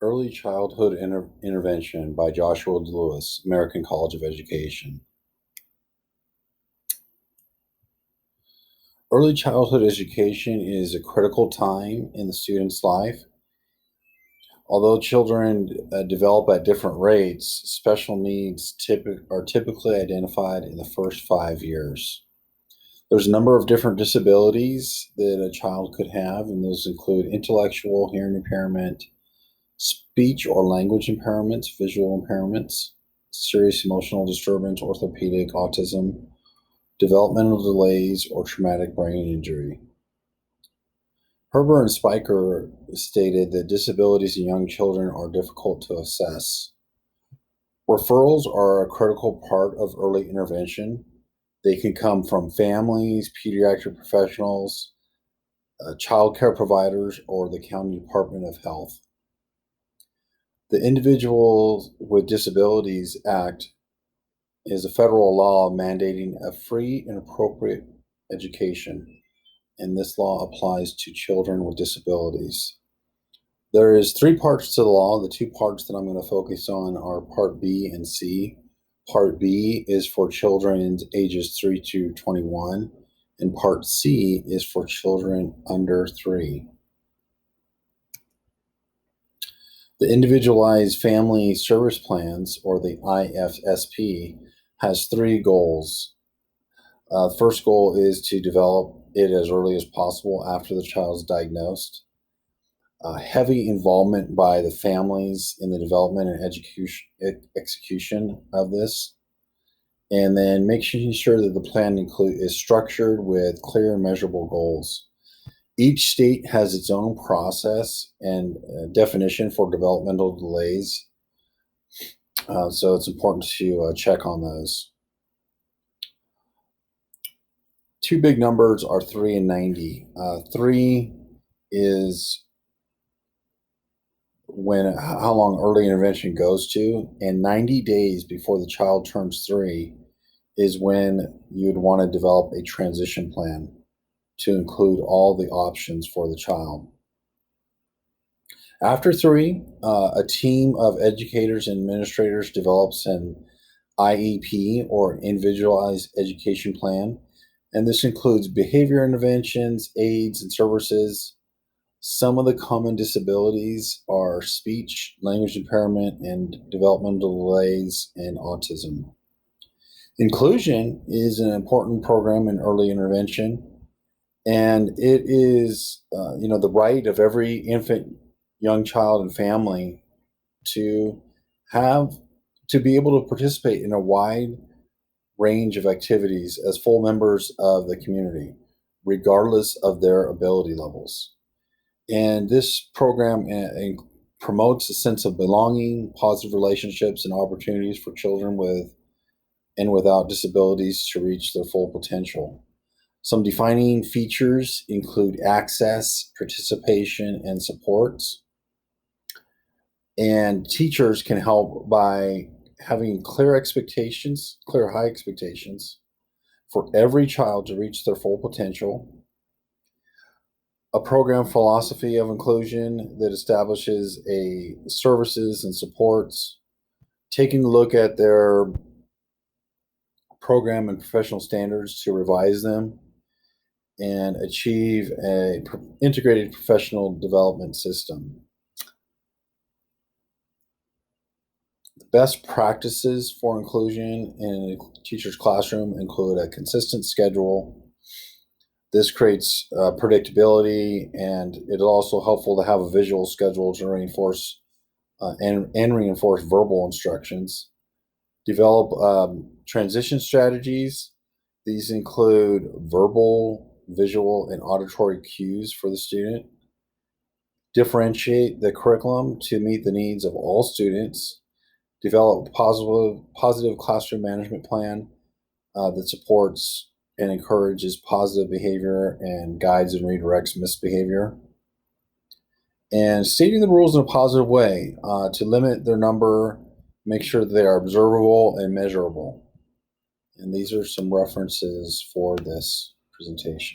Early Childhood Intervention by Joshua Lewis, American College of Education. Early childhood education is a critical time in the student's life. Although children develop at different rates, special needs are typically identified in the first 5 years. There's a number of different disabilities that a child could have, and those include intellectual, hearing impairment, speech or language impairments, visual impairments, serious emotional disturbance, orthopedic, autism, developmental delays, or traumatic brain injury. Herber and Spiker stated that disabilities in young children are difficult to assess. Referrals are a critical part of early intervention. They can come from families, pediatric professionals, child care providers, or the county department of health. The Individuals with Disabilities Act is a federal law mandating a free and appropriate education, and this law applies to children with disabilities. There is 3 parts to the law. The 2 parts that I'm going to focus on are Part B and C. Part B is for children ages 3 to 21, and Part C is for children under 3. The Individualized Family Service Plans, or the IFSP, has 3 goals. First goal is to develop it as early as possible after the child is diagnosed. Heavy involvement by the families in the development and execution of this. And then making sure that the plan is structured with clear and measurable goals. Each state has its own process and definition for developmental delays, so it's important to check on those. 2 big numbers are 3 and 90. 3 is how long early intervention goes to, and 90 days before the child turns 3 is when you'd want to develop a transition plan to include all the options for the child. After 3, a team of educators and administrators develops an IEP, or Individualized Education Plan, and this includes behavior interventions, aids, and services. Some of the common disabilities are speech, language impairment, and developmental delays, and autism. Inclusion is an important program in early intervention, and it is, the right of every infant, young child, and family to be able to participate in a wide range of activities as full members of the community, regardless of their ability levels. And this program promotes a sense of belonging, positive relationships, and opportunities for children with and without disabilities to reach their full potential. Some defining features include access, participation, and supports. And teachers can help by having clear high expectations for every child to reach their full potential. A program philosophy of inclusion that establishes services and supports, taking a look at their program and professional standards to revise them, and achieve an integrated professional development system. The best practices for inclusion in a teacher's classroom include a consistent schedule. This creates predictability, and it's also helpful to have a visual schedule to reinforce and reinforce verbal instructions. Develop transition strategies. These include verbal, visual, and auditory cues for the student. Differentiate the curriculum to meet the needs of all students. Develop a positive classroom management plan that supports and encourages positive behavior and guides and redirects misbehavior. And stating the rules in a positive way to limit their number, make sure that they are observable and measurable. And these are some references for this presentation.